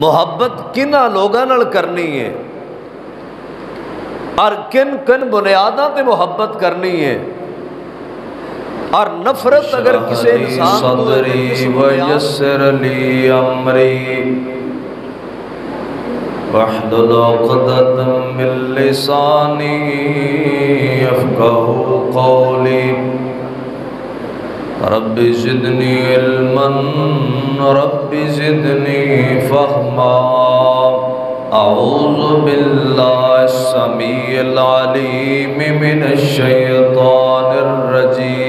محبت کنہ لوگاں نال کرنی ہے اور کن کن بنیاداں تے محبت کرنی ہے، اور نفرت اگر کسی انسان کو صدری ویسر لی امری واحلل عقدۃ من لسانی یفقہوا قولی رب زدنی علما رب زدنی فہما اعوذ باللہ السمیع العلیم من الشیطان الرجیم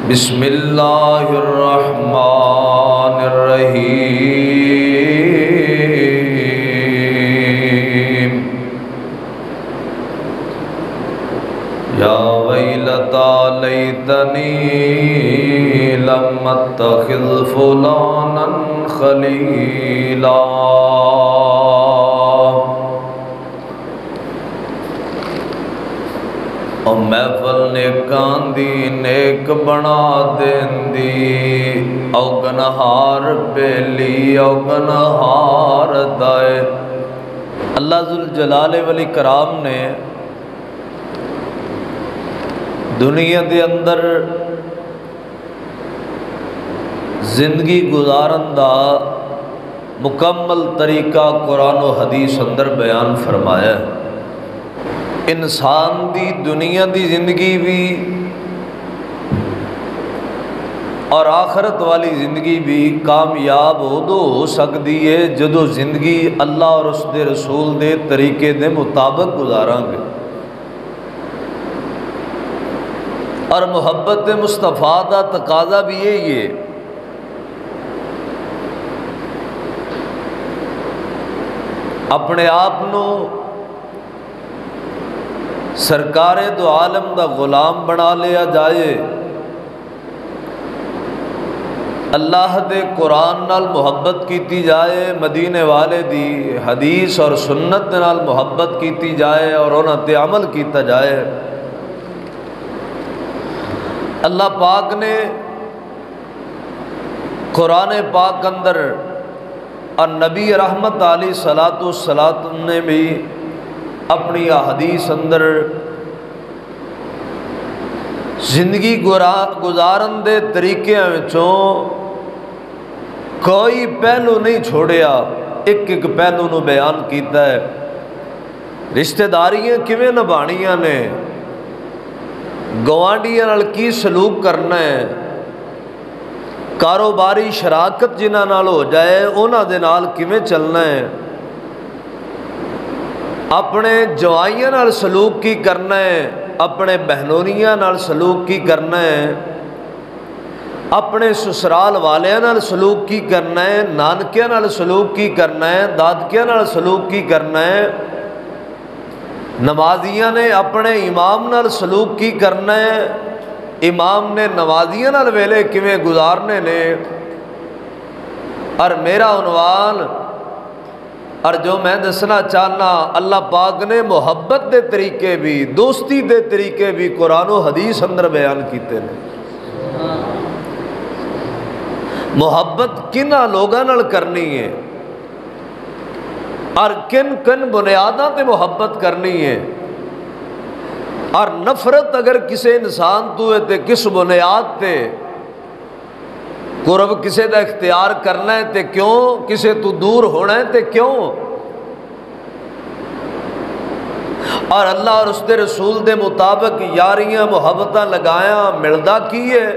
بسم اللہ الرحمن الرحیم یا ویلتا لیتنی لم اتخذ فلانا خلیلا اور محفل نیکاں دی نیک بنا دیندی او گنہار بیلی او گنہار دائے۔ اللہ ذوالجلال والاکرام نے دنیا دے اندر زندگی گزارن دا مکمل طریقہ قرآن و حدیث اندر بیان فرمایا ہے۔ انسان دی دنیا دی زندگی بھی اور آخرت والی زندگی بھی کامیاب ادو ہو سکتی ہے جدو زندگی اللہ اور اس دے رسول دے طریقے دے مطابق گزاراں گے، اور محبت مصطفیٰ دا تقاضا بھی یہی ہے۔ اپنے آپ نو سرکار دو عالم دا غلام بنا لیا جائے، اللہ دے قرآن نال محبت کیتی جائے، مدینے والے دی حدیث اور سنت نال محبت کیتی جائے اور انہاں تے عمل کیتا جائے۔ اللہ پاک نے قرآن پاک اندر اور نبی رحمت علیہ الصلاۃ والسلام نے بھی اپنی احادیث اندر زندگی گزارن دے طریقے وچوں کوئی پہلو نہیں چھوڑیا، ایک ایک پہلو نو بیان کیتا ہے۔ رشتہ داریاں کیویں نبھانیاں نے، گوانڈیاں نال کی سلوک کرنا ہے، کاروباری شراکت جنہاں نال ہو جائے انہاں دے نال کیویں چلنا ہے، اپنے جوائیاں نال سلوک کی کرنا ہے، اپنے بہنوریاں نال سلوک کی کرنا ہے، اپنے سسرال والیاں نال سلوک کی کرنا ہے، نانکیاں نال سلوک کی کرنا ہے، دادکیاں نال سلوک کی کرنا ہے، نمازیاں نے اپنے امام نال سلوک کی کرنا ہے، امام نے نمازیاں نال ویلے کیویں گزارنے نے۔ اور میرا عنوان اور جو میں دسنا چاہنا، اللہ پاک نے محبت دے طریقے بھی، دوستی دے طریقے بھی قرآن و حدیث اندر بیان کیتے ہیں۔ محبت کنہ لوگاں نال کرنی ہے اور کن کن بنیاداں تے محبت کرنی ہے، اور نفرت اگر کسی انسان تو ہے تے کس بنیاد تے، قرب کسے دا اختیار کرنا ہے تے کیوں، کسے تو دور ہونا ہے تے کیوں، اور اللہ اور اس دے رسول دے مطابق یاریاں محبتاں لگایا ملدا کی ہے،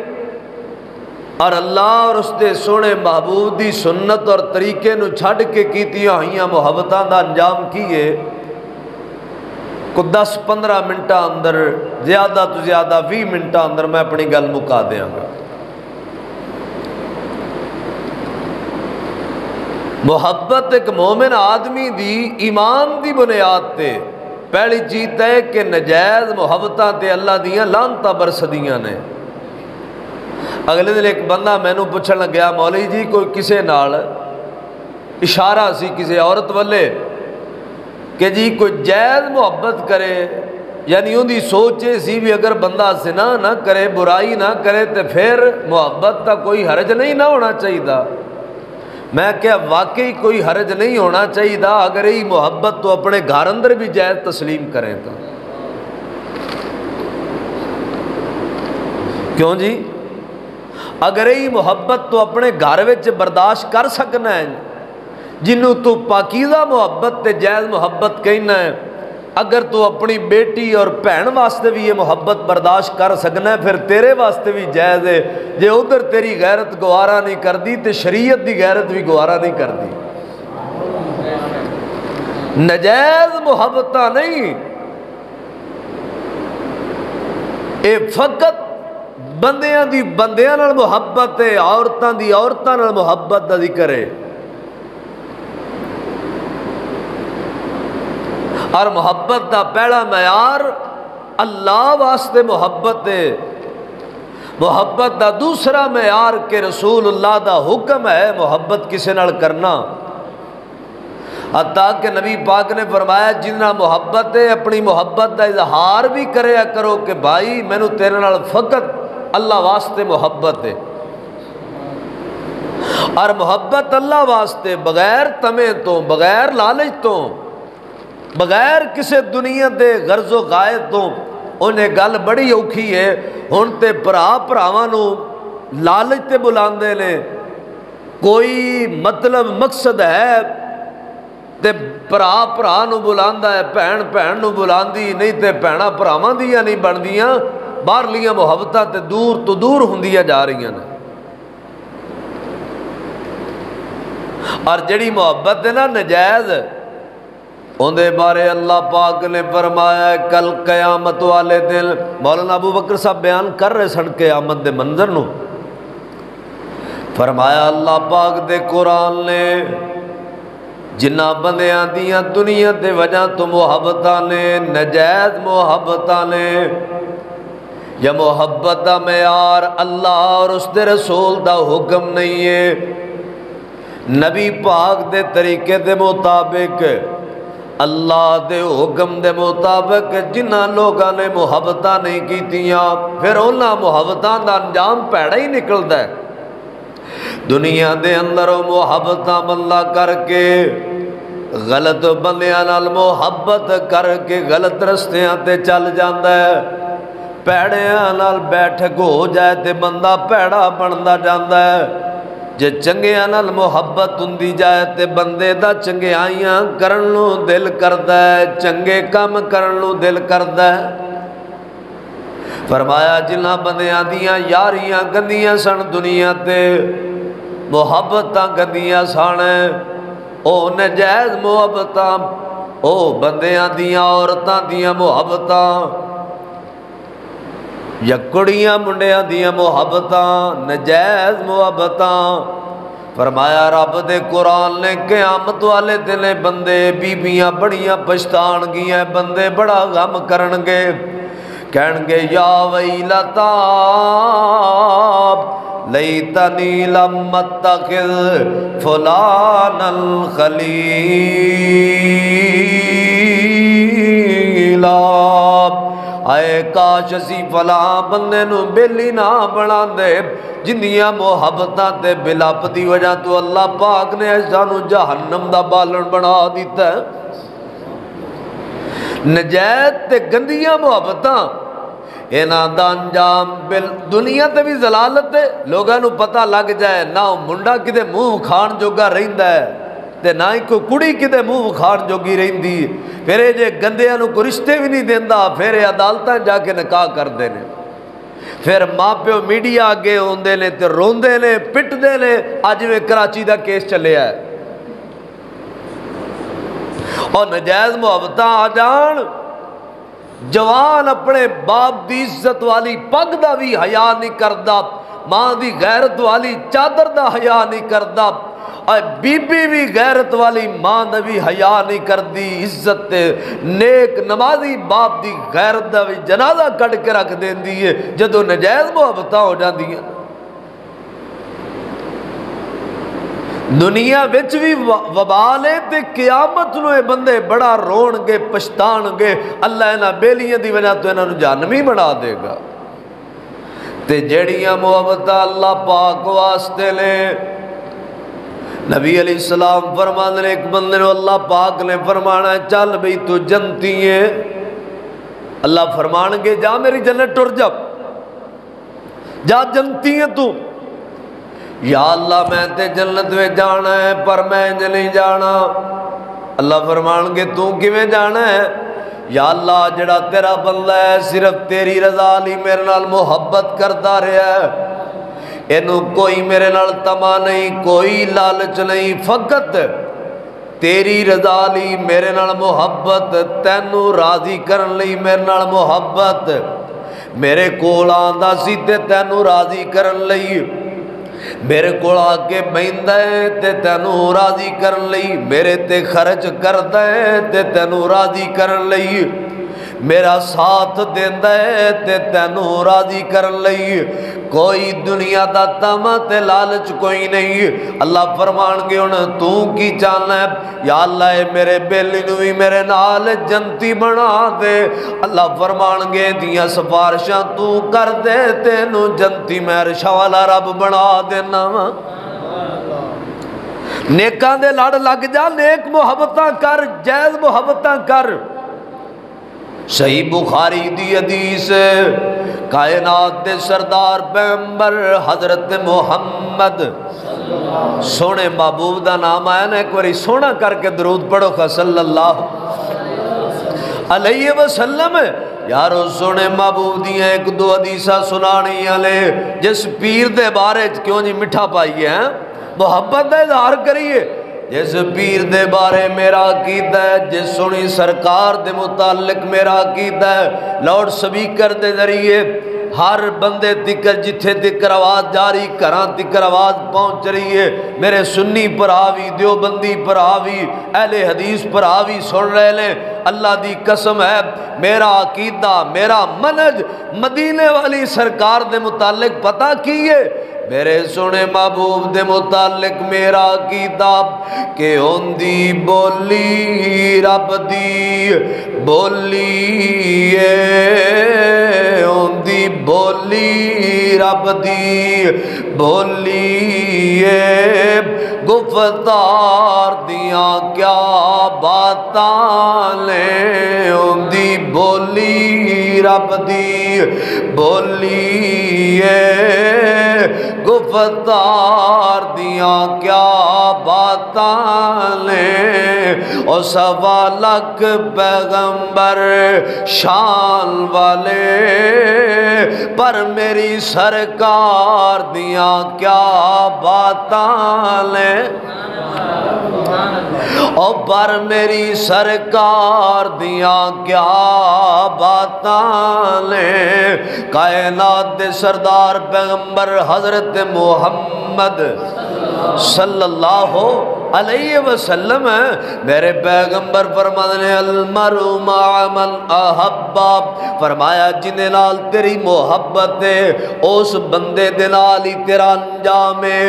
اور اللہ اور اس دے سونے محبوب دی سنت اور طریقے نو چھڈ کے کیتیاں ہوئیاں محبتاں دا انجام کیے۔ کو 10-15 منٹاں اندر، زیادہ تو زیادہ 20 منٹاں اندر میں اپنی گل مکا دیاں گا۔ محبت ایک مومن آدمی دی ایمان دی بنیاد تے پہلی چیز ہے کہ نجائز محبتاں تے اللہ دیاں لعنتاں برسدیاں نے۔ اگلے دن ایک بندہ مینوں پوچھن لگیا، مولوی جی کوئی کسے نال اشارہ سی کسی عورت والے کہ جی کوئی جائز محبت کرے یعنی ان دی سوچ سی بھی اگر بندہ زنا نہ کرے برائی نہ کرے تو پھر محبت کا کوئی حرج نہیں نہ ہونا چاہیے. میں کیا واقعی کوئی حرج نہیں ہونا چاہیے اگر یہی محبت تو اپنے گھر اندر بھی جائز تسلیم کریں تو. کیوں جی؟ اگر یہی محبت تو اپنے گھر وچ برداشت کر سکنا ہے، جنوں تو پاکیزہ محبت تے جائز محبت کہنا ہے، اگر تو اپنی بیٹی اور بہن واسطے بھی یہ محبت برداشت کر سکنا ہے، پھر تیرے واسطے بھی جائز ہے. جے ادھر تیری غیرت گوارا نہیں کردی تے شریعت دی غیرت بھی گوارا نہیں کردی. نجائز محبتاں نہیں، اے فقط بندیاں دی بندیاں نال محبت ہے، عورتاں دی عورتاں نال محبت دا ذکر ہے. اور محبت دا پہلا معیار اللہ واسطے محبت ہے. محبت دا دوسرا معیار کہ رسول اللہ دا حکم ہے محبت کسے نال کرنا. حتیٰ کہ نبی پاک نے فرمایا جنہاں محبت ہے اپنی محبت دا اظہار بھی کریا کرو کہ بھائی مینوں تیرے نال فقط اللہ واسطے محبت ہے. اور محبت اللہ واسطے بغیر تمے تو، بغیر لالچ تو، بغیر کسی دنیا دے غرض و غائب تو انہیں گل بڑی اوکھی ہے. ہن تے بھراواں نو لالچ تے بلاندے نے، کوئی مطلب مقصد ہے تے بھرا نو بلاندا ہے، بھن بھن نو بلاندی نہیں تے بھیناں بھراواں دیاں نہیں بندیاں، باہرلیاں محبتاں تے دور تو دور ہوندیاں جا رہی ہیں. اور جڑی محبت ہے نا نجائز، اندے بارے اللہ پاک نے فرمایا کل قیامت والے دن. مولانا ابو بکر صاحب بیان کر رہے سن قیامت دے منظر نو. فرمایا اللہ پاک دے قرآن نے جنہ بندیاں دیاں دنیا دے وجہ تو محبتاں نے، نجائز محبتاں نے، یا محبت دا معیار اللہ اور اس دے رسول دا حکم نہیں ہے، نبی پاک دے طریقے دے مطابق اللہ دے حکم دے مطابق جنہ لوگاں نے محبتاں نہیں کیتیاں، پھر انہاں محبتاں دا انجام پیڑا ہی نکلدا ہے. دنیا دے اندر محبتاں بندہ کر کے، غلط بندیاں نال محبت کر کے غلط رستیاں تے چل جاندا ہے. پیڑیاں نال بیٹھک ہو جائے تے بندہ پیڑا بندا جاندا ہے. جے چنگیاں نال محبت ہوندی جائے تے بندے دا چنگیائیاں کرن نو دل کردا ہے، چنگے کام کرن نو دل کردا ہے. فرمایا جنہاں بندیاں دیاں یاریاں گندیاں سن دنیا تے، محبتاں گندیاں سن، او نجائز محبتاں، او بندیاں دیاں عورتاں دیاں محبتاں، یا کڑیاں منڈیاں دیاں محبتاں، نجائز محبتاں. فرمایا رب دے قرآن نے قیامت والے دن بندے بیبیاں بڑیاں پچھتان گیاں، بندے بڑا غم کرن گے، کہن گے یا ویلتا لیتنی لم اتخذ فلانا خلیلا. اے کاش اسی فلاں بندے نو بیلی نہ بنا دے. جندیاں محبتاں تے بلاپ دی وجہ تو اللہ پاک نے سانو جہنم دا بالن بنا دیتا ہے. نجائز تے گندیاں محبتاں انہاں دا انجام دنیا تے بھی ضلالت ہے. لوگاں نو پتہ لگ جائے نہ منڈا کدے منہ کھان جوگا رہندا ہے تے نہ ہی کوئی کڑی کدے منہ کھان جوگی رہندی. پھر یہ جے گندیاں نو کوئی رشتے بھی نہیں دیندا، پھر یہ عدالتاں جا کے نکاح کردے نے. پھر ماں پیو میڈیا اگے ہوندے نے تے روندے نے پٹدے نے. اج وے کراچی دا کیس چلیا ہے. اور نجائز محبتاں آ جان، جوان اپنے باپ دی عزت والی پگ دا بھی حیا نہیں کردا، ماں دی غیرت والی چادر دا حیا نہیں کردا، اور بی بی بھی غیرت والی ماں دا بھی حیا نہیں کردی. عزت نیک نمازی باپ دی غیرت دا بھی جنازہ کٹ کے رکھ دیندی ہے جدو نجائز محبتاں ہو جاندیاں. دنیا وچ بھی وبال ہے تے قیامت نو اے بندے بڑا رون گے پچھتان گے، اللہ انہاں بیلیاں دی وجہ تو انہاں نو جہنمی بنا دے گا۔ تے جڑیاں محبتاں اللہ پاک واسطے نے، نبی علیہ السلام فرماندے نے ایک بندے نو اللہ پاک نے فرمانا ہے چل بھئی تو جنتی ہے، اللہ فرمان گے جا میری جنت ٹر جا جنتی ہے تو، یا اللہ میں تے جنت میں جانا ہے پر میں نہیں جانا، اللہ فرمان گے تو کیویں جانا ہے، یا اللہ جڑا تیرا بندہ ہے صرف تیری رضا لی میرے نال محبت کرتا رہا ہے، اینو کوئی میرے نال تما نہیں، کوئی لالچ نہیں، فقط تیری رضا لی میرے نال محبت، تینو راضی کرن لئی میرے نال محبت، میرے کول آندا سی تے تینو راضی کرن لئی، میرے کول آ کے بہندا ہے تے تینو راضی کرن لئی، میرے تے خرچ کردا ہے تے تینو راضی کرن لئی، میرا ساتھ دیندا ہے تے تینو راضی کرن لئی، کوئی دنیا دا تما تے لالچ کوئی نہیں۔ اللہ فرمان گے ہن تو کی چاہنا ہے، یا اللہ اے میرے بیلی نو بھی میرے نال جنتی بنا دے، اللہ فرمان گے دیاں سفارشاں تو کر دے تینو جنتی میں عرشاں والا رب بنا دینا وا۔ نیکاں دے لڑ لگ جا، نیک محبتاں کر، جائز محبتاں کر۔ صحیح بخاری دی حدیث، کائنات دے سردار پیغمبر حضرت محمد سونے محبوب دا نام آیا نا، ایک باری سونا کر کے درود پڑھو خا صلی اللہ علیہ وسلم۔ یارو سونے محبوب دیاں ایک دو حدیثہ سنانی آلے، جس پیر دے بارے کیوں جی مٹھا پائیے ہیں، محبت دا اظہار کریے، جس پیر دے بارے میرا عقیدہ ہے، جس سنی سرکار دے متعلق میرا عقیدہ ہے، لاؤڈ سپیکر دے ذریعے ہر بندے تکر جتھے تکر آواز جاری کران تکر آواز پہنچ رہی ہے، میرے سنی پر آوی، دیوبندی پر آوی، اہل حدیث پر آوی سن رہے لیں، اللہ دی قسم ہے میرا عقیدہ میرا منج مدینے والی سرکار دے متعلق پتہ کیے، میرے سونے محبوب دے متعلق میرا عقیدہ کہ ہوندی بولی رب دی بولی ہے، ہوندی بولی رب دی بولی ہے، گفتار دیاں کیا باتاں لیں، ہوندی بولی رب دی بولی ہے، گفتار دیاں کیا باتاں لیں، او سوا لکھ پیغمبر شان والے، پر میری سرکار دیاں کیا باتاں لیں، او پر میری سرکار دیاں کیا باتاں لیں، کائنات دے سردار پیغمبر حضرت محمد صلی اللہ علیہ وسلم، میرے پیغمبر فرمانے نے المرء مع من احبا، فرمایا جن نال تیری محبت ہے اس بندے دے نال ہی تیرا انجام ہے،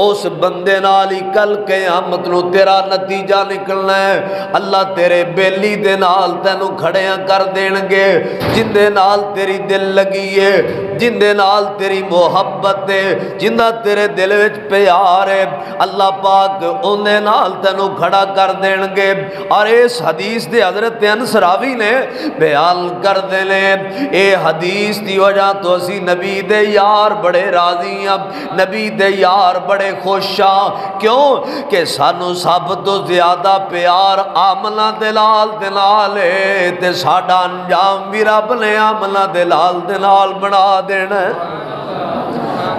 اس بندے نال ہی کل قیامت نو تیرا نتیجہ نکلنا ہے، اللہ تیرے بیلی دے نال تینو کھڑیاں کر دین گے، جن دے نال تیری دل لگی ہے، جن دے نال تیری محبت ہے، جن دا تیرے دل وچ پیار ہے، اللہ پاک انہیں نال تینو کھڑا کر دین گے۔ اور اس حدیث دے حضرت انس راوی نے بیان کر دینے، اے حدیث دی وجہ تو اسی نبی دے یار بڑے راضی ہیں، نبی دے یار بڑے خوش ہیں، کیوں کہ سانو سب تو زیادہ پیار آمنہ دلال دلال ہے، تے ساڈا انجام بھی رب نے آمنہ دلال دلال بنا دینا ہے۔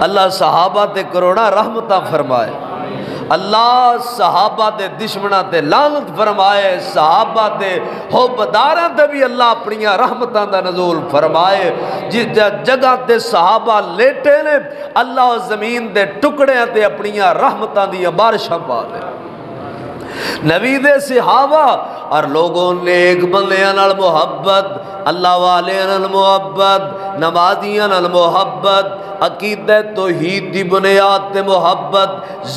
اللہ صحابہ تے کروڑا رحمتہ فرمائے، اللہ صحابہ دے دشمنہ تے لعنت فرمائے، صحابہ دے حبداراں تے بھی اللہ اپنی رحمتاں دا نزول فرمائے، جس جگہ تے صحابہ لیٹے نے اللہ زمین دے ٹکڑے تے اپنی رحمتاں دی بارشاں پا دے۔ نبی دے صحابہ اور لوگوں نے ایک بندیاں نال محبت اللہ والے نال محبت، نمازیاں نال محبت، عقیدہ توحید دی بنیاد تے محبت،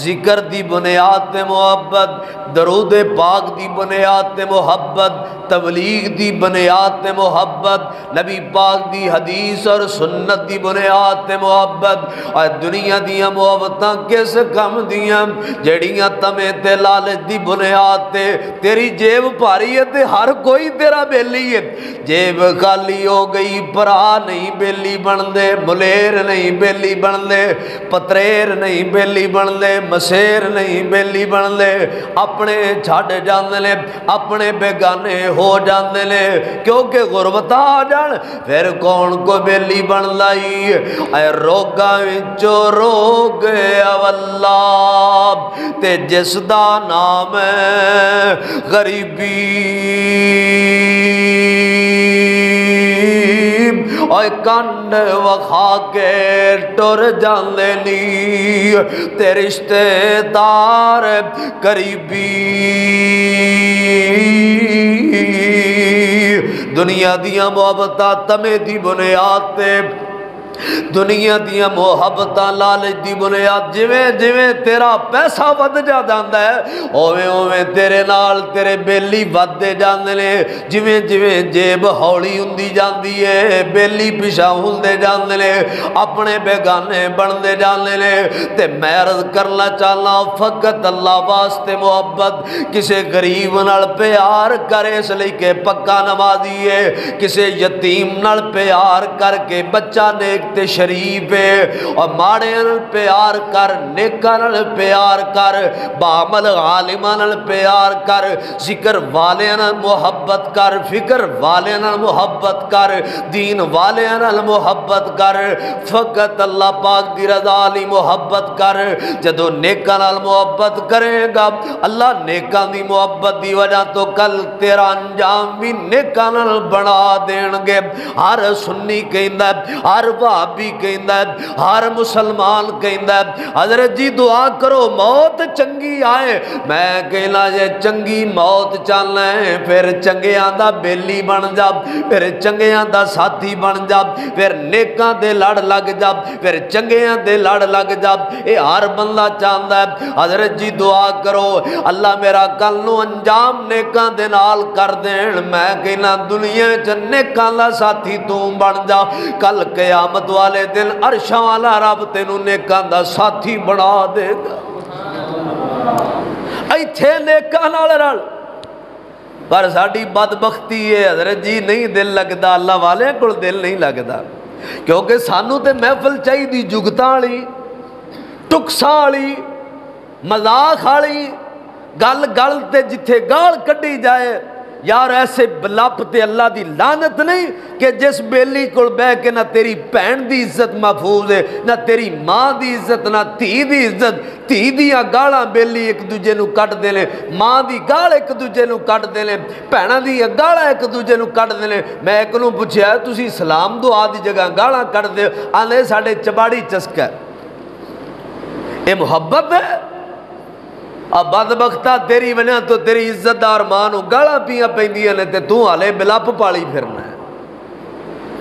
ذکر دی بنیاد تے محبت، درود پاک دی بنیاد تے محبت، تبلیغ دی بنیاد تے محبت، نبی پاک دی حدیث اور سنت دی بنیاد تے محبت۔ اور دنیا دیاں محبتاں کس کم دیاں جڑیاں تمہیں تے لالچ دی بنیاد تے، تیری جیب بھاری ہے تے ہر کوئی تیرا بیلی ہے، جیب خالی ہو گئی پرا نہیں بیلی بن دے، ملیر نہیں بیلی بن دے، پتریر نہیں بیلی بن دے، مسیر نہیں بیلی بن دے، اپنے چھڑ جاندے نے، اپنے بیگانے ہو جاندے نے، کیونکہ غربت آ جان پھر کون کو بیلی بن لائی۔ اے روگاں وچوں روگ اللہ تے جس دا نام ہے غریبی، اور کنڈ وکھا کے ٹر جاندے نی تے رشتے دار قریبی۔ دنیا دیاں محبتاں تمے دی بنیاد تے، دنیا دیاں محبتاں لالچ دی بنیاد، جویں جویں تیرا پیسہ ود جاندا ہے اوویں اوویں تیرے نال تیرے بیلی ودے جاندے نے، جویں جویں جیب ہولی ہوندی جاندی ہے بیلی پیچھا ہوندے جاندے نے، اپنے بیگانے بندے جاندے نے۔ تے میں عرض کرنا چاہنا فقط اللہ واسطے محبت، کسے غریب نال پیار کرے اس لئی کہ پکا نمازی ہے، کسے یتیم نال پیار کر کے بچہ نیک تے شریف ہے، اور ماڑے نال پیار کر، نیکاں نال پیار کر، بعمل عالماں نال پیار کر، ذکر والیاں نال محبت کر، فکر والیاں نال محبت کر، دین والیاں نال محبت کر، فقط اللہ پاک دی رضا لی محبت کر۔ جدو نیکاں نال محبت کرے گا اللہ نیکاں دی محبت دی وجہ تو کل تیرا انجام بھی نیکاں نال بنا دین گے۔ ہر سنی کہندا ہے، ہر بھی کہندا ہے، ہر مسلمان کہندا ہے حضرت جی دعا کرو موت چنگی آئے، میں کہنا جے چنگی موت چاہنا ہے پھر چنگیاں دا بیلی بن جا، پھر چنگیاں دا ساتھی بن جا، پھر نیکاں دے لڑ لگ جا، پھر چنگیاں دے لڑ لگ جا، اے ہر بندہ چاہندا ہے۔ حضرت جی دعا کرو اللہ میرا کل نو انجام نیکاں دے نال کر دین، میں کہنا دنیا وچ نیکاں دا ساتھی تو بن جا، کل قیامت والے دن عرشاں والا رب تینوں نیکاں دا ساتھی بنا دے گا۔ ایتھے نیکاں نال رل، پر ساڈی بدبختی ہے حضرت جی نہیں دل لگدا، اللہ والے کول دل نہیں لگدا، کیونکہ سانو تے محفل چاہیے جگتاں والی، ٹکساں والی، مذاق والی، گل گل تے جتھے گال کڈی جائے۔ یار ایسے بلپ تے اللہ دی لعنت نہیں کہ جس بیلی کول بہ کے نہ تیری بہن دی عزت محفوظ ہے، نہ تیری ماں دی عزت، نہ تھی دی عزت، تھی دیاں گالاں بیلی ایک دوجے نو کٹ دے لے، ماں دی گال ایک دوجے نو کٹ دے لے، بہناں دی گالاں ایک دوجے نو کٹ دے لے۔ میں ایک نو پوچھیا تسی سلام دعا دی جگہ گالاں کٹ دے، آندے ساڈے چباڑی چسکا ہے، اے محبت ہے؟ اب بدبختہ تیری وجہ تو تیری عزت دار ماں نو گالاں پیاں پیندیاں نے تے تو ہالے بلپ پالی پھرنا ہے۔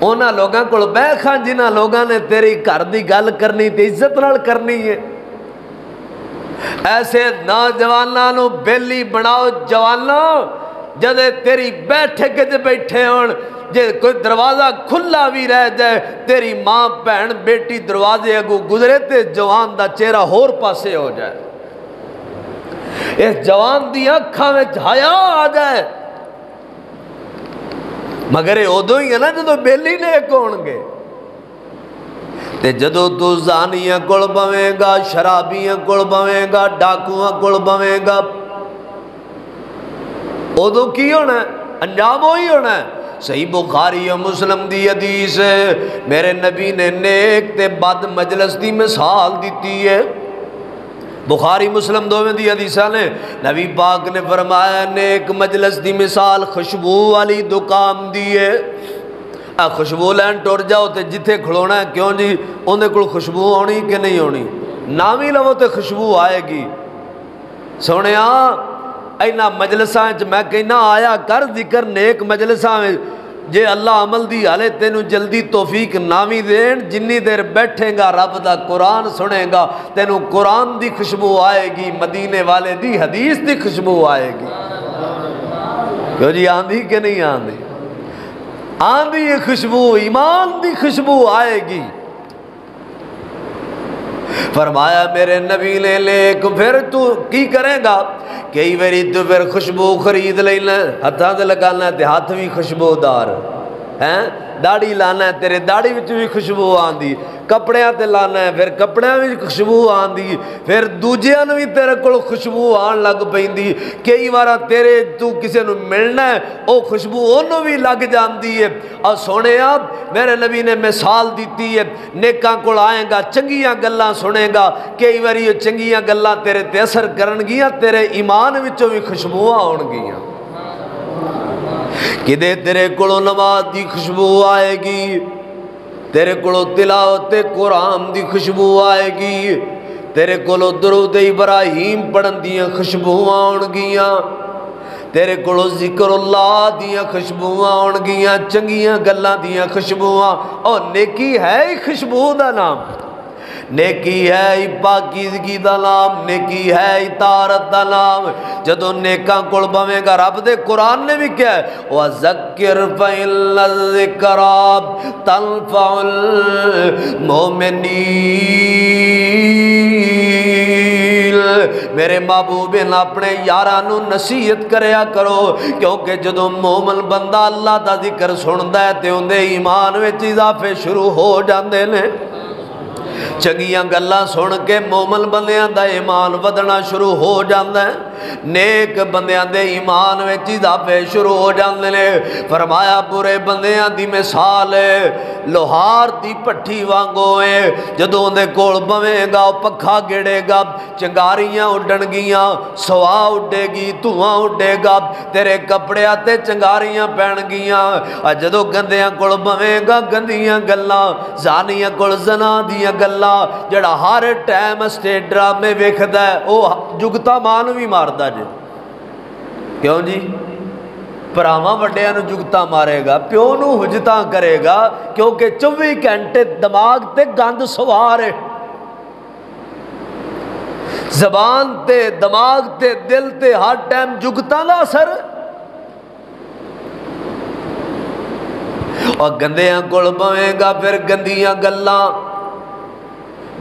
انہاں لوگاں کول بیٹھ کھاں جنہاں لوگاں نے تیری گھر دی گل کرنی تے عزت نال کرنی ہے۔ ایسے نوجواناں نو بیلی بناؤ جواناں، جدے تیری بیٹھک وچ بیٹھے ہون، جے کوئی دروازہ کھلا بھی رہ جائے، تیری ماں بہن بیٹی دروازے اگوں گزرے تے جوان دا چہرہ ہور پاسے ہو جائے، اس جوان دی اکھاں وچ حیا آ جائے، مگر ادو ہی ہے نا جدو بیلی نیک ہون گے۔ تے جدو تو زانیاں کول بویں گا، شرابیاں کول بویں گا، ڈاکواں کول بویں گا، ادو کی ہونا ہے؟ انجام وہی ہونا ہے۔ صحیح بخاری و مسلم دی حدیث ہے، میرے نبی نے نیک تے بد مجلس دی مثال دیتی ہے۔ بخاری مسلم دوویں دی حدیثاں نے، نبی پاک نے فرمایا نیک مجلس دی مثال خوشبو والی دکان دی ہے۔ خوشبو لین ٹر جاؤ تے جتھے کھڑونا ہے، کیوں جی اندے کول خوشبو آنی کہ نہیں آنی؟ نام ہی لو تے خوشبو آئے گی۔ سونیاں اینا مجلساں میں کہنا آیا کر ذکر نیک مجلساں جے اللہ عمل دی حالے تینوں جلدی توفیق نہ بھی دین، جنی دیر بیٹھے گا رب دا قرآن سنے گا تینوں قرآن دی خوشبو آئے گی، مدینے والے دی حدیث دی خوشبو آئے گی۔ کیوں جی آندھی کہ نہیں آندھی؟ آندھی یہ خوشبو، ایمان دی خوشبو آئے گی۔ فرمایا میرے نبی نے لیک پھر تو کی کرے گا؟ کئی باری تو پھر خوشبو خرید لینا، ہتھاں تے لگانا تے ہاتھ بھی خوشبودار ہیں، داڑھی لانا ہے تیرے داڑھی وچ بھی خوشبو آندی، کپڑیاں تے لانا ہے پھر کپڑیاں وچ خوشبو آندی، پھر دوجیاں نوں بھی تیرے کول خوشبو آن لگ پیندی، کئی وارا تیرے تو کسے نوں ملنا ہے او خوشبو اونوں بھی لگ جاندی ہے۔ اور سونیا میرے نبی نے مثال دیتی ہے، نیکاں کول آئے گا چنگیاں گلاں سنے گا، کئی واری یہ چنگیاں گلاں تیرے تے اثر کرن گیاں، تیرے ایمان وچوں بھی خوشبو آن گیاں۔ کدے تیرے کولو نماز دی خوشبو آئے گی، تیرے کولو تلاوت قرآن دی خوشبو آئے گی، تیرے کولو درود ابراہیم پڑھن دیاں خوشبو آن گیاں، تیرے کولو ذکر اللہ دیاں خوشبو آن گیاں، چنگیاں گلاں دیاں خوشبو آن۔ اور نیکی ہے ہی خوشبو دا نام، نیکی ہے پاکیزگی دا نام، نیکی ہے اطاعت دا نام۔ جدوں نیکاں کول بویں گا، رب دے قرآن نے بھی کیا ہے وَذَكِّرْ فَإِنَّ الذِّكْرَىٰ تَنفَعُ الْمُؤْمِنِينَ۔ میرے محبوب اپنے یارانو نصیحت کریا کرو، کیونکہ جدوں مومن بندہ اللہ دا ذکر سندا ہے تے اندے ایمان وچ اضافے شروع ہو جاندے نے۔ چنگیاں گلاں سن کے مومن بندیاں دا ایمان ودنا شروع ہو جاندہ ہے، نیک بندیاں دے ایمان وچ اضافے شروع ہو جاندے نے۔ فرمایا برے بندیاں دی مثال لوہار دی پٹھی وانگو ہے، جدوں دے کول بویں گا پکھا گڑے گا، چنگاریاں اڈن گیاں، سوا اڈے گی، دھواں اڈے گا، تیرے کپڑے تے چنگاریاں پہن گیاں۔ جدوں گندیاں کول بویں گا گندیاں گلاں، زانیاں کول زنا دیاں گلاں، جڑا ہر ٹائم اسٹیج ڈرامے ویکھدا ہے او جگتا مان بھی ماردا جے۔ کیوں جی؟ پراواں وڈیاں نو جگتا مارے گا، پیو نو حجتاں کرے گا، کیونکہ 24 گھنٹے دماغ تے گند سوار ہے، زبان تے دماغ تے دل تے ہر ٹائم جگتا دا اثر۔ اور گندیاں کول بویں گا پھر گندیاں گلاں،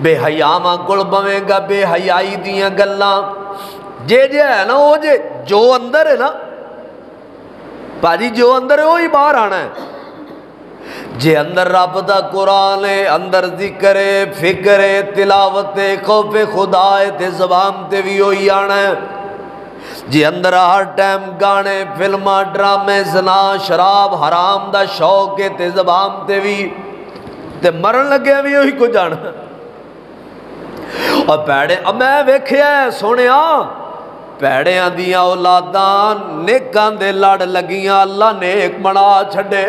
بے حیاواں کول بویں گا بے حیائی دیاں گلاں، جے ہے نا وہ جو اندر ہے نا پاجی، جو اندر ہے وہی باہر آنا ہے۔ جے اندر رب دا قرآن ہے، اندر ذکر ہے، فکر ہے، تلاوت ہے، خوف خدا ہے تے زبان تے بھی وہی آنا ہے۔ جے اندر ہر ٹائم گانے فلماں ڈرامے زنا شراب حرام دا شوق ہے تے زبان تے بھی تے مرن لگے بھی وہی کو جانا۔ اور پیڑے میں ویکھیا ہے سونیا، پیڑیاں دیاں اولاداں نیکاں دے لڑ لگیاں، اللہ نیک بنا چھڑے،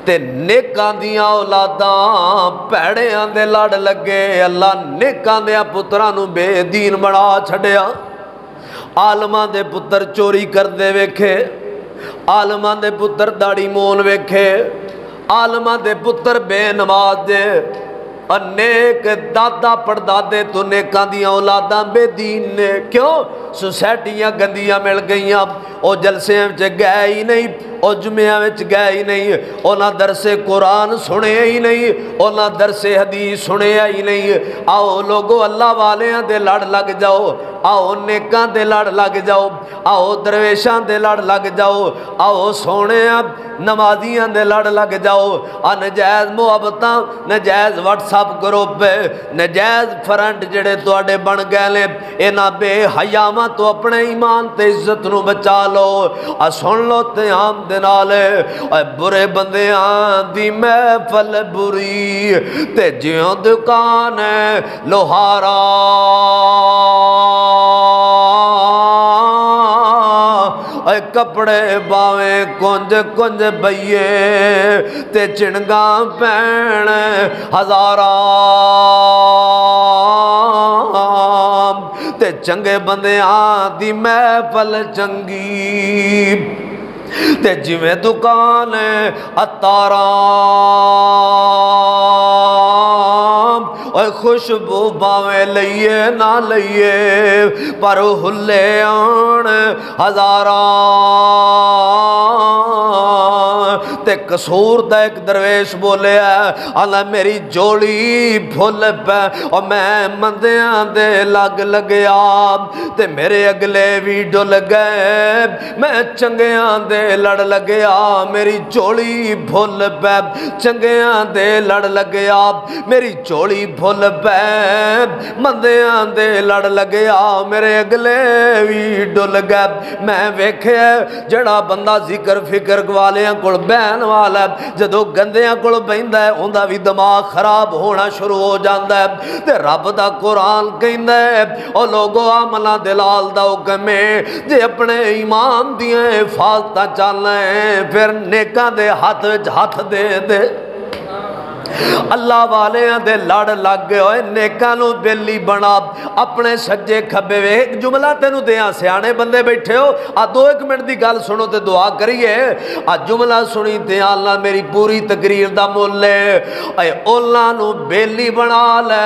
تے نیکاں دیاں اولاداں پیڑیاں دے لڑ لگے، اللہ نیکاں دیاں پتراں نو بے دین بنا چھڑیا۔ عالماں دے پتر چوری کر دے ویکھے، عالماں دے پتر داڑھی مون ویکھے، عالماں دے پتر بے نماز دے، اور نیک دادا پردادے تو نیکاں دیاں اولاداں بے دین نے۔ کیوں؟ سوسائٹیاں گندیاں مل گئیاں، او جلسے وچ گئے ہی نہیں، او جمعہ وچ گئے ہی نہیں، اونا درس قرآن سنے ہی نہیں، اونا درس حدیث سنے ہی نہیں۔ آؤ لوگو اللہ والیاں دے لڑ لگ جاؤ، آؤ نیکاں دے لڑ لگ جاؤ، آؤ درویشاں دے لڑ لگ جاؤ، آؤ سونے نمازیاں دے لڑ لگ جاؤ، نجائز محبتاں، نجائز واٹس ایپ گروپ، نجائز فرنٹ جڑے تواڈے بن گئے نے، انہاں بے حیاواں تو اپنے ایمان تے عزت نو بچا لو۔ سن لو تے عام دے نال برے بندیاں دی محفل بری تے جیوں دکان لوہارا، کپڑے باویں کنج کنج بئیے تے چنگاں پہن ہزاراں، تے چنگے بندیاں دی محفل چنگی تے جویں دکان اتارام اوے خوشبو باویں لئیے نہ لئیے پر ہلے آن ہزاران تے قصور دا ایک درویش بولے اللہ میری جوڑی بھول پہ اور میں مندیاں دے لگ لگیا تے میرے اگلے بھی ڈل گئے میں چنگیاں دے لڑ لگیا میری جوڑی بھول پہ چنگیاں دے لڑ لگیا میری جوڑی بھول پہ مندیاں دے لڑ لگیا میرے اگلے بھی ڈل گئے میں ویکھے جڑا بندہ ذکر فکر والیاں کول بہن والا جدو گندیاں کول بہندا ہے اوندا بھی دماغ خراب ہونا شروع ہو جاندا ہے تے رب دا قرآن کہندا ہے او لوگو عملاں دے لال دا حکم ہے جے اپنے ایمان دیاں حفاظتاں چلنا ہے پھر نیکاں دے ہاتھ وچ ہاتھ دے دے اللہ والے دے لڑ لگ گئے ہوئے نیکاں نو بیلی بنا اپنے سجے کھبے وے ایک جملہ تینو دیاں سیانے بندے بیٹھے ہو دو ایک منٹ دی گل سنو تے دعا کریے جملہ سنی تے اللہ میری پوری تقریر دا مول لے اے اولاں نو بیلی بنا لے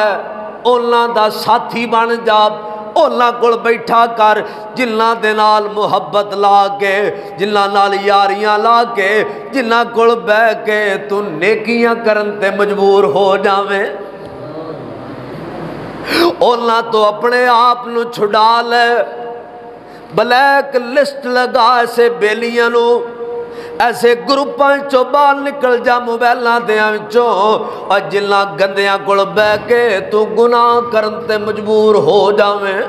اولاں دا ساتھی بن جا اولاں کول بیٹھا کر جنہاں دے نال محبت لا کے جنہاں نال یاریاں لا کے جنہاں کول بہ کے تو نیکیاں کرن تے مجبور ہو جاویں اولاں تو اپنے آپ نو چھڑا لے بلیک لسٹ لگا ایسے بیلیاں نو ایسے گروپاں چو باہر نکل جا موبائلاں دیاں وچوں اور جنہاں گندیاں کول بہ کے تو گناہ کرن تے مجبور ہو جاویں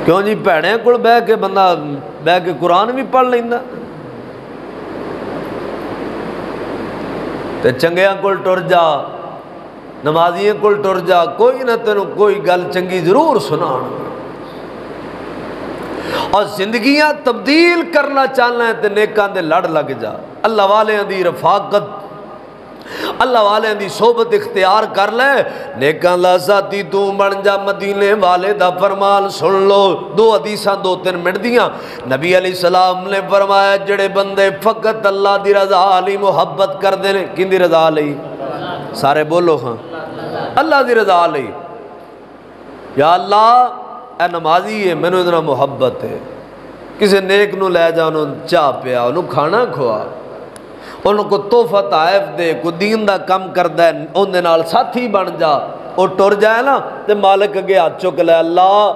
کیوں جی بھڑیں کول بہ کے بندہ بہ کے قرآن بھی پڑھ لیندا تے چنگیاں کول ٹر جا نمازیاں کول ٹر جا کوئی نہ تینوں کوئی گل چنگی ضرور سنان اور زندگیاں تبدیل کرنا چاہنا ہے تے نیکاں دے لڑ لگ جا اللہ والے دی رفاقت اللہ والے دی صحبت اختیار کر لے نیکاں دا ساتھی تو بن جا مدینے والے دا فرمان سن لو دو حدیثاں دو تین منٹ دیاں نبی علیہ السلام نے فرمایا جڑے بندے فقط اللہ دی رضا علی محبت کر دینے کن دی رضا علی سارے بولو ہاں اللہ دی رضا علی یا اللہ اے نمازی ہے میں نے اتنا محبت ہے کسی نیک نو لے جا انہوں چاہ پیا انہوں کھانا کھوا انہوں کو تحفہ تحائف دے کو دین دا کم کر دے ان دے نال ساتھی بن جا اور ٹر جائے نا تے مالک اگے ہاتھ چک لے اللہ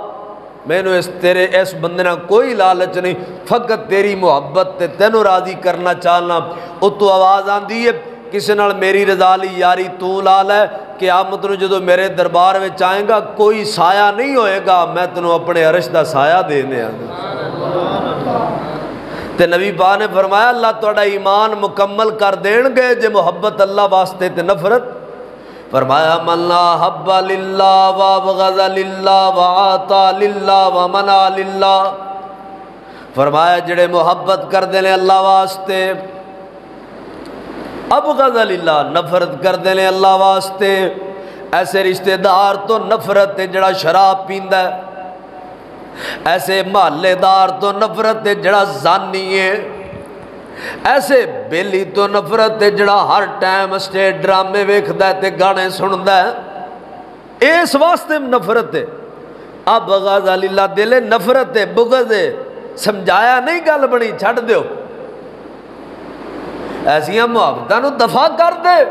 میں نے تیرے اس بندے نہ کوئی لالچ نہیں فقط تیری محبت تے تینوں راضی کرنا چاہنا او تو آواز آن دی ہے کسی نال میری رضا لی یاری تو لال ہے قیامت نو جدو میرے دربار میں چاہیں گا کوئی سایہ نہیں ہوئے گا میں تنوں اپنے عرش دا سایہ دینے آگا تے نبی پاک نے فرمایا اللہ توڑا ایمان مکمل کر دین گے جے محبت اللہ واسطے تے نفرت فرمایا من لا حب للہ وابغض للہ وعاتا للہ ومنع للہ فرمایا جڑے محبت کر دینے اللہ واسطے ابغض للہ نفرت کر دینے اللہ واسطے ایسے رشتہ دار تو نفرت ہے جڑا شراب پیندہ ہے ایسے محلے دار تو نفرت ہے جڑا زانی ہے ایسے بیلی تو نفرت ہے جڑا ہر ٹائم اسٹیج ڈرامے ویکھدا ہے تے گانے سندا ہے اس واسطے نفرت ہے ابغض للہ دل نفرت ہے بغض ہے سمجھایا نہیں گل بنی چھڑ دیو ایسیاں محبتاں نو دفع کر دے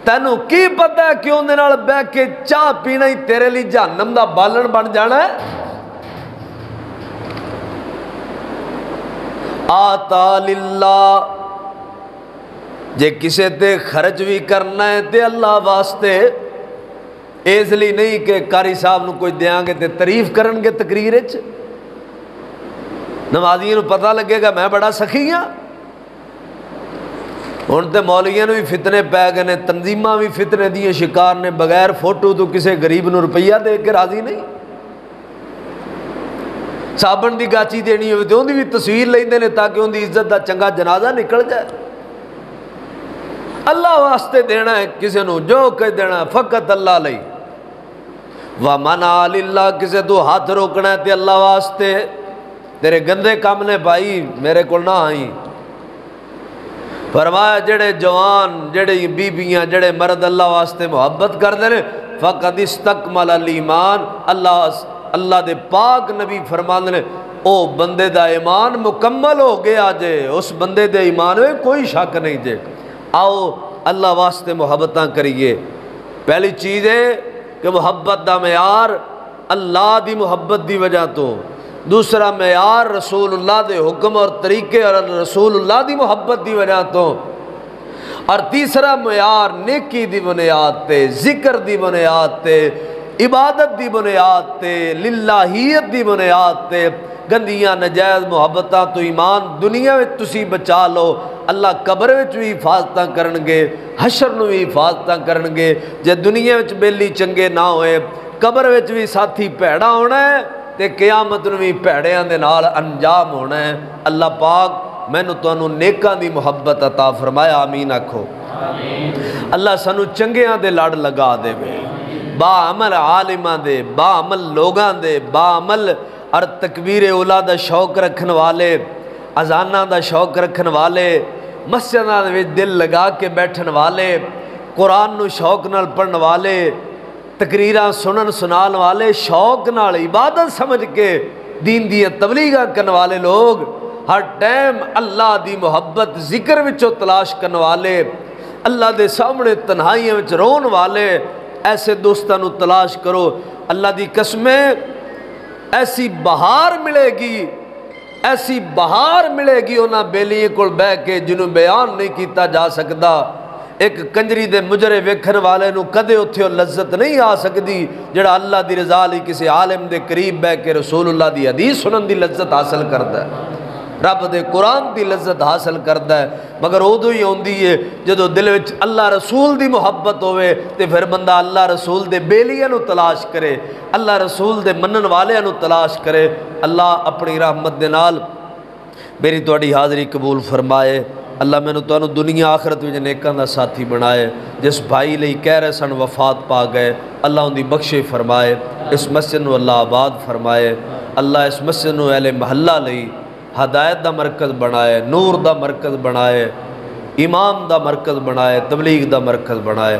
تینوں کی پتہ ہے کیوں دے نال بہ کے چاہ پینا ہی تیرے لی جہنم دا بالن بن جانا ہے آتا للہ جے کسے تے خرچ بھی کرنا ہے تے اللہ واسطے اس لیے نہیں کہ قاری صاحب نو کوئی دیاں گے تے تعریف کرن گے تقریر وچ نمازیوں نو پتہ لگے گا میں بڑا سخی ہاں ہن تے مولویاں نو بھی فتنے پے گئے نے تنظیماں بھی فتنے دیے شکار نے بغیر فوٹو تو کسے غریب نو روپیہ دے کے راضی نہیں صابن دی گاچی دینی ہوئے تو ان دی بھی تصویر لیندے نے تاکہ ان دی عزت دا چنگا جنازہ نکل جائے اللہ واسطے دینا ہے کسی نو جو کہ دینا ہے فقط اللہ لئی وَمَنَعَ لِلَّهِ کسے تو ہاتھ روکنا ہے تے اللہ واسطے تیرے گندے کام نے بھائی میرے کو نہ آئی. فرمایا جڑے جوان جڑے بیبیاں جڑے مرد اللہ واسطے محبت کر دے فقد استکمل الایمان. اللہ دے پاک نبی فرمان نے او بندے دا ایمان مکمل ہو گیا جے. اس بندے دے ایمان میں کوئی شک نہیں جے. آؤ اللہ واسطے محبتاں کریے. پہلی چیز ہے کہ محبت دا معیار اللہ دی محبت دی وجہ تو. دوسرا معیار رسول اللہ دے حکم اور طریقے اور رسول اللہ دی محبت دی وجہ تو. اور تیسرا معیار نیکی دی بنیاد تے ذکر دی بنیاد تے عبادت دی بنیاد تے للہیت دی بنیاد تے. گندیاں نجائز محبتاں تو ایمان دنیا وچ تسی بچا لو اللہ قبر وچ بھی حفاظتاں کرنگے حشر نو بھی حفاظتاں کرنگے. جے دنیا وچ بیلی چنگے نہ ہوئے قبر وچ بھی ساتھی پیڑا ہونا ہے تے قیامت نو بھی پیڑیاں دے نال انجام ہونا ہے. اللہ پاک مینوں تانوں نیکاں دی محبت عطا فرمایا. آمین آکھو. اللہ سانو چنگیاں دے لڑ لگا دے وے با عمل عالماں دے با عمل لوگاں دے با عمل اور تکبیر اولا دا شوق رکھن والے اذاناں دا شوق رکھن والے مسجداں وچ دل لگا کے بیٹھن والے قرآن نو شوق نال پڑھن والے تقریراں سنن سنان والے شوق نال عبادت سمجھ کے دین دی تبلیغاں کرن والے لوگ ہر ٹائم اللہ دی محبت ذکر وچوں تلاش کرن والے اللہ دے سامنے تنہائیاں وچ رون والے ایسے دوستاں نو تلاش کرو. اللہ دی قسمیں ایسی بہار ملے گی ایسی بہار ملے گی انہاں بیلیاں کول بہ کے جنوں بیان نہیں کیتا جا سکدا. ایک کنجری دے مجرے ویکھن والے نو کدے اتھے لذت نہیں آ سکدی جڑا اللہ دی رضا لئی کسی عالم دے قریب بہ کے رسول اللہ دی حدیث سنن دی لذت حاصل کردا ہے رب دے قرآن دی لذت حاصل کردا ہے. مگر ادو ہی ہوندی ہے جدو دل وچ اللہ رسول دی محبت ہوئے تے پھر بندہ اللہ رسول دے بیلیاں نو تلاش کرے اللہ رسول دے منن والیاں نو تلاش کرے. اللہ اپنی رحمت دے نال میری تواڈی حاضری قبول فرمائے. اللہ مینوں تانوں دنیا آخرت وچ نیکاں دا ساتھی بنائے. جس بھائی لئی کہہ رہے سن وفات پا گئے اللہ ان دی بخشش فرمائے. اس مسجد نو اللہ آباد فرمائے. اللہ اس مسجد نو اہل محلہ لئی ہدایت دا مرکز بنائے نور دا مرکز بنائے ایمان دا مرکز بنائے تبلیغ دا مرکز بنائے.